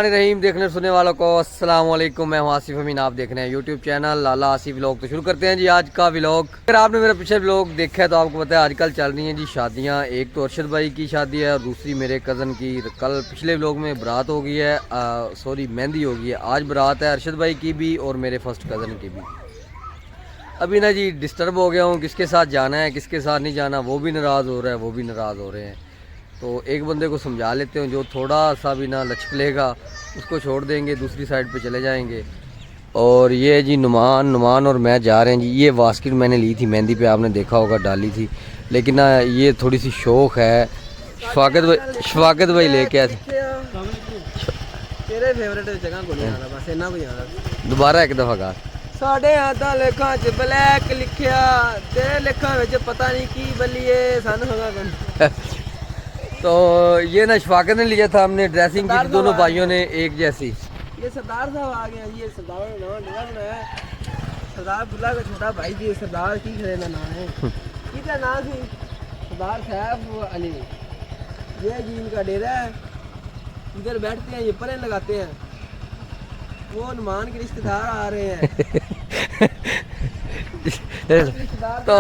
रहीम देखने सुनने वालों को अस्सलाम वालेकुम। मैं हूं आसिफ अमीन, आप देख रहे हैं यूट्यूब चैनल लाला आसिफ व्लॉग। तो शुरू करते हैं जी आज का व्लॉग। अगर आपने मेरा पिछले व्लॉग देखा है तो आपको पता है आजकल चल रही हैं जी शादियां। एक तो अरशद भाई की शादी है और दूसरी मेरे कज़न की। कल पिछले व्लॉग में बारात हो गई है, सॉरी मेहंदी हो गई है। आज बारात है अरशद भाई की भी और मेरे फर्स्ट कज़न की भी। अभी ना जी डिस्टर्ब हो गया हूँ, किसके साथ जाना है किसके साथ नहीं जाना। वो भी नाराज़ हो रहा है, वो भी नाराज़ हो रहे हैं। तो एक बंदे को समझा लेते हैं, जो थोड़ा सा भी ना लचकलेगा उसको छोड़ देंगे, दूसरी साइड पे चले जाएंगे। और ये जी नुमान और मैं जा रहे हैं जी। ये बास्केट मैंने ली थी मेहंदी पे, आपने देखा होगा डाली थी, लेकिन ना ये थोड़ी सी शौक है। शफाकत भाई लेके आए थे। तेरे फेवरेट जगह को नहीं आना, बस इतना को याद। दोबारा एक दफ़ा गा। साढ़े हाथा लेखा च ब्लैक लिखिया, तेरे लेखा विच पता नहीं की बलिए सन होगा कौन। तो ये ना शफाकत ने लिया था, हमने ड्रेसिंग की दोनों भाइयों ने एक जैसी। ये सरदार साहब आ गए, ये सरदार ने नवा नया बनाया। सरदार बुला का छोटा भाई जी, सरदार की खड़े ना नाम है, किसका नाम थी सरदार साहब अली। ये जी इनका डेरा है, इधर बैठते हैं, ये परे लगाते हैं। वो नुमान के रिश्तेदार आ रहे हैं। तो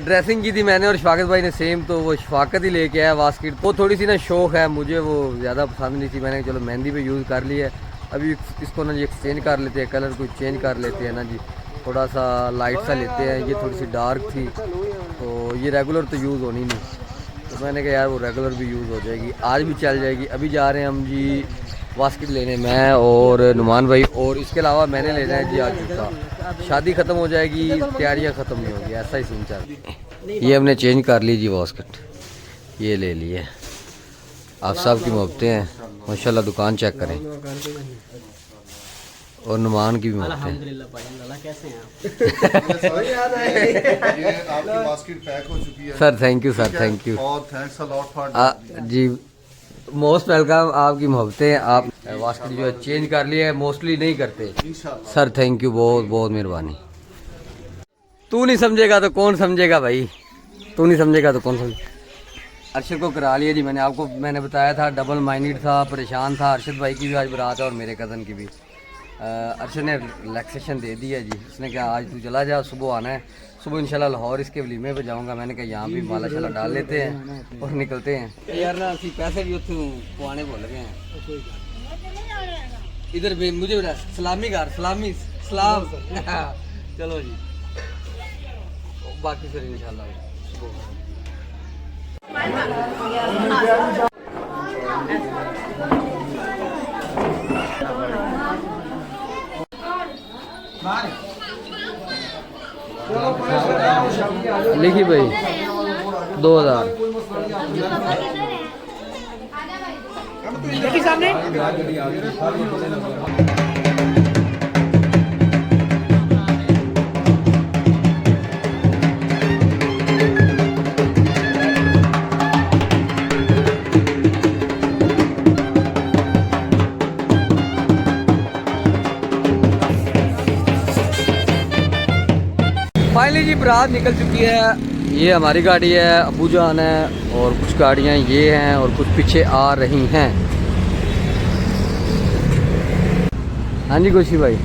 ड्रेसिंग की थी मैंने और शफाकत भाई ने सेम, तो वो शफाकत ही लेके आया बास्केट। वो थोड़ी सी ना शौक है, मुझे वो ज़्यादा पसंद नहीं थी। मैंने चलो मेहंदी पे यूज़ कर ली है, अभी इसको ना जी एक्सचेंज कर लेते हैं, कलर को चेंज कर लेते हैं ना जी। थोड़ा सा लाइट सा लेते हैं, ये थोड़ी सी डार्क थी तो ये रेगुलर तो यूज़ होनी नहीं। तो मैंने कहा यार वो रेगुलर भी यूज़ हो जाएगी, आज भी चल जाएगी। अभी जा रहे हैं हम जी बास्केट लेने, मैं और नुमान भाई। और इसके अलावा मैंने लेना है जी आज जूता। शादी ख़त्म हो जाएगी, तैयारियां ख़त्म नहीं होगी, ऐसा ही सीन चल रहा है। ये हमने चेंज कर ली जी बास्केट, ये ले लिए। आप सब की मोहब्बतें हैं माशाल्लाह, दुकान चेक करें। और नुमान की भी मोहब्बतें हैं। Sir thank you sir, thank you ji, most welcome. आपकी मोहब्बतें हैं। आप बास्केट जो है चेंज कर लिया है, मोस्टली नहीं करते सर, थैंक यू, बहुत बहुत मेहरबानी। तू नहीं समझेगा तो कौन समझेगा भाई, तू नहीं समझेगा तो कौन समझेगा। अरशद को करा लिया जी मैंने, आपको मैंने बताया था डबल माइंडेड था, परेशान था। अरशद भाई की भी आज बारात है और मेरे कज़न की भी। अरशद ने रिलैक्सेशन दे दी है जी, उसने कहा आज तू चला जा, सुबह आना है। सुबह इंशाल्लाह लाहौर इसके वलीमे पे जाऊंगा। मैंने कहा यहाँ भी माला शाला डाल लेते हैं और निकलते हैं यार ना। असि पैसे भी उत्थों पुआने भुल गए हैं। इधर भी मुझे सलामी घर, सलामी सलाम। चलो जी, बाकी फिर इंशाल्लाह सुबह। लिखी भाई 2000 सामने। फाइनली जी बारात निकल चुकी है। ये हमारी गाड़ी है, अबू जान है, और कुछ गाड़ियाँ ये हैं और कुछ पीछे आ रही हैं। हाँ जी खुशी भाई,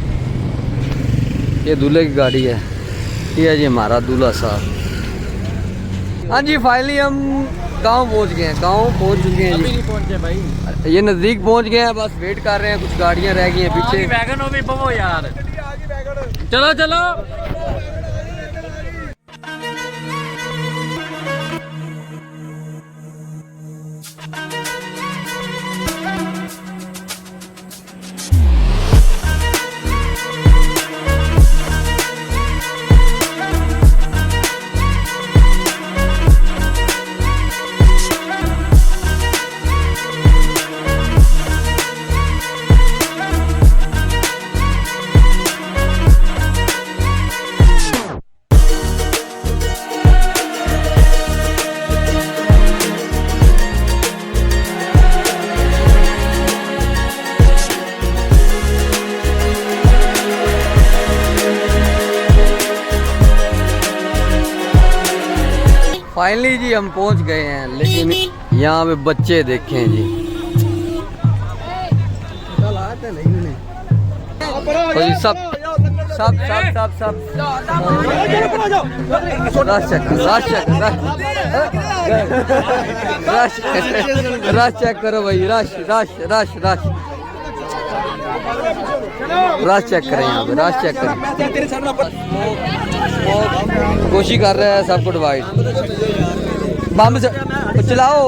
ये दूल्हे की गाड़ी है, ये है जी हमारा दूल्हा साहब। हाँ जी फाइनली हम गांव पहुंच गए हैं, गांव पहुंच चुके हैं। अभी नहीं पहुंचे भाई, ये नज़दीक पहुंच गए हैं, बस वेट कर रहे हैं। कुछ गाड़ियाँ रह गई हैं पीछे। वैगन हो भी पवो यार, चलो चलो। फाइनली जी हम पहुंच गए हैं, लेकिन यहाँ पे बच्चे देखें जी। तो जी सब सब सब सब सब रश चेक रश चेक करो भाई, rush rush rush rush rush check करें, यहाँ पे रश चेक करें। कोशिश कर रहे हैं सबको डिवाइड। बम चलाओ,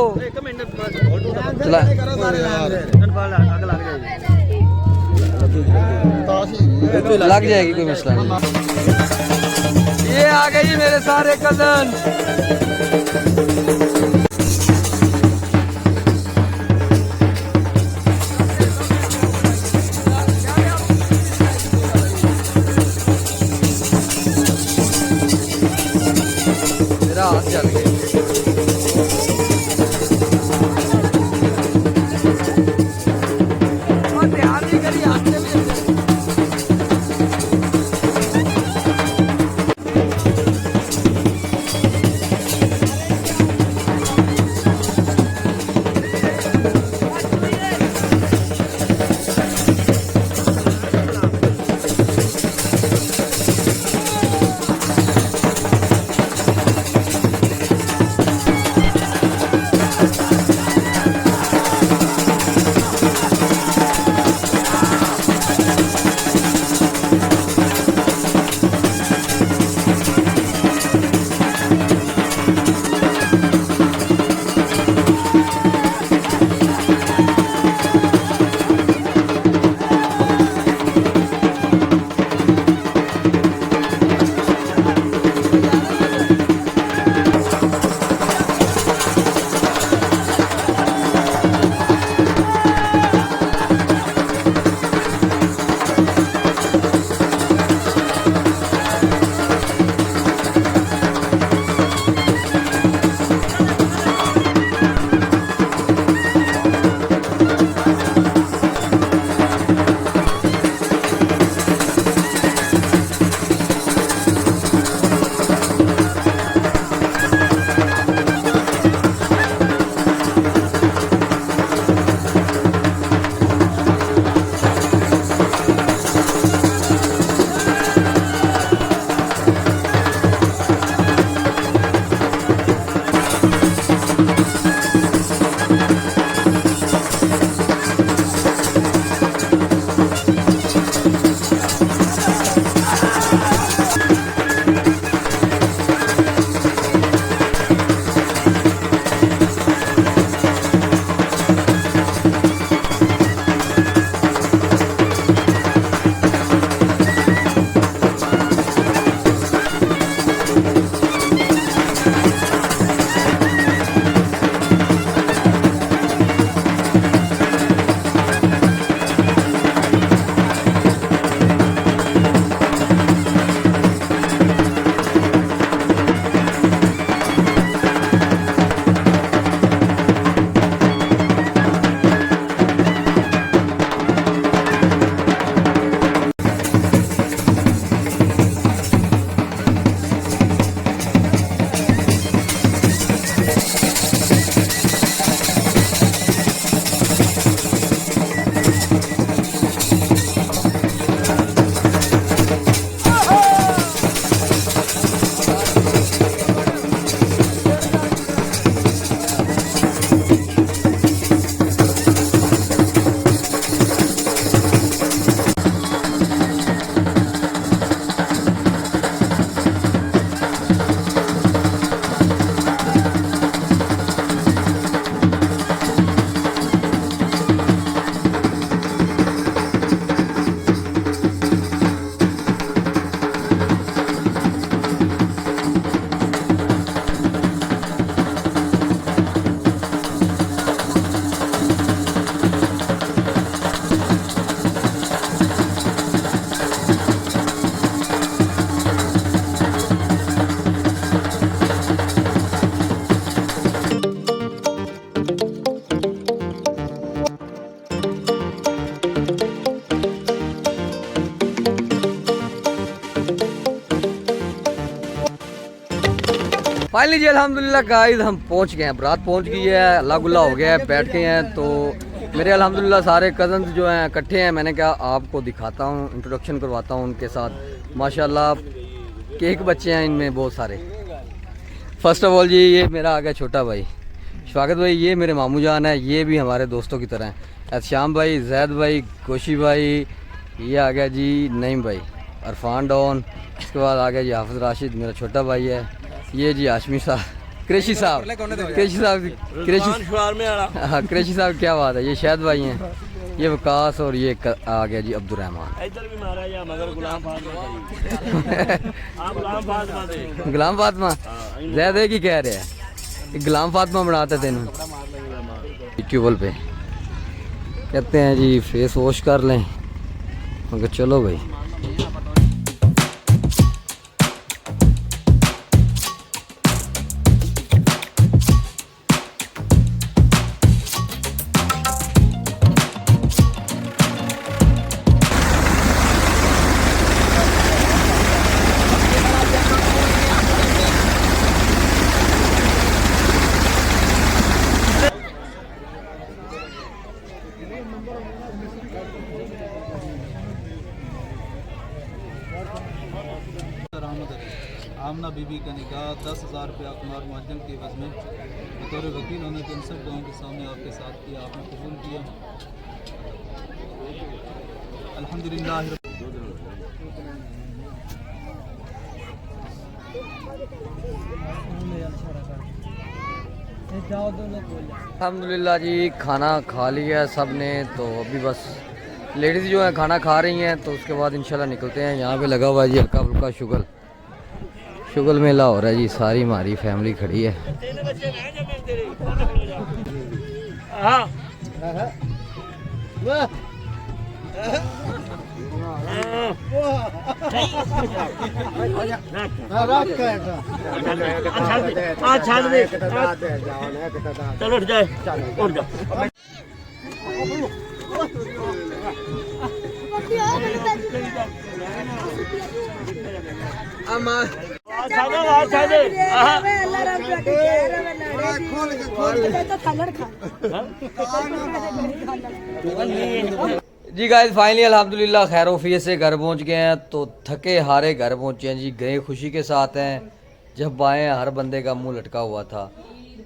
चला लग जाएगी, कोई मसला नहीं। ये आ गए जी मेरे सारे कजन। मेरा हाथ चल गया। फाइनली जी अल्हम्दुलिल्लाह गाइस हम पहुंच गए हैं, बारात पहुंच गई है, अल्लाह गुल्ला हो गया है, बैठ गए हैं। तो मेरे अल्हम्दुलिल्लाह सारे कज़न्स जो हैं इकट्ठे हैं। मैंने कहा आपको दिखाता हूं, इंट्रोडक्शन करवाता हूं उनके साथ। माशाल्लाह केक बच्चे हैं इनमें बहुत सारे। फर्स्ट ऑफ ऑल जी ये मेरा आ गया छोटा भाई स्वागत भाई, ये मेरे मामू जान है, ये भी हमारे दोस्तों की तरह हैं। एहतशाम भाई, जैद भाई, गोशी भाई, ये आ गया जी नईम भाई, अरफान डॉन। इसके बाद आ गया जी हाफिज़ राशिद मेरा छोटा भाई है। ये जी हाशमी साहब, क्रेशी साहब, क्रेशी साहब, हाँ क्रेशी साहब क्या बात है। ये शायद भाई हैं, ये वकास और ये आ गया जी अब्दुलरहमान। इधर भी मारा या मगर गुलाम फातिमा आप गुलाम फातिमा थे। गुलाम फातिमा ज़्यादा की कह रहे हैं, गुलाम फातिमा बनाते थे ट्यूबवेल पे। कहते हैं जी फेस वॉश कर लें, मगर चलो भाई। आमना बीबी का निकाह 10,000 रुपये अकमार मुअज्जम के एवज़ में बतौर वकील होने के इन सब गाँव के सामने आपके साथ किया, आपने कबूल किया। अल्हम्दुलिल्लाह। अल्हम्दुलिल्लाह जी खाना खा लिया सब ने, तो अभी बस लेडीज़ जो है खाना खा रही हैं, तो उसके बाद इंशाल्लाह निकलते हैं। यहाँ पे लगा हुआ है जी हल्का फुल्का शुगल मेला हो रहा है जी, सारी हमारी फैमिली खड़ी है। चलो उठ जाए, उठ जाओ। जी गाइस फाइनली अल्हम्दुलिल्लाह खैर वफियत से घर पहुंच गए हैं। तो थके हारे घर पहुंचे हैं जी, गए खुशी के साथ हैं। जब आए हर बंदे का मुंह लटका हुआ था।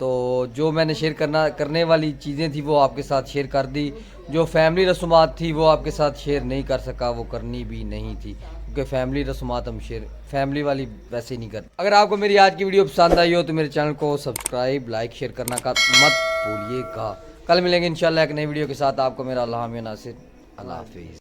तो जो मैंने शेयर करने वाली चीज़ें थी वो आपके साथ शेयर कर दी। जो फैमिली रसूमात थी वो आपके साथ शेयर नहीं कर सका, वो करनी भी नहीं थी, क्योंकि फैमिली रसूमात हम शेयर फैमिली वाली वैसे ही नहीं करते। अगर आपको मेरी आज की वीडियो पसंद आई हो तो मेरे चैनल को सब्सक्राइब, लाइक, शेयर करना का मत भूलिएगा। कल मिलेंगे इंशाल्लाह एक नई वीडियो के साथ। आपको मेरा अल्लाह हामिद नासिर, अल्लाह हाफिज़।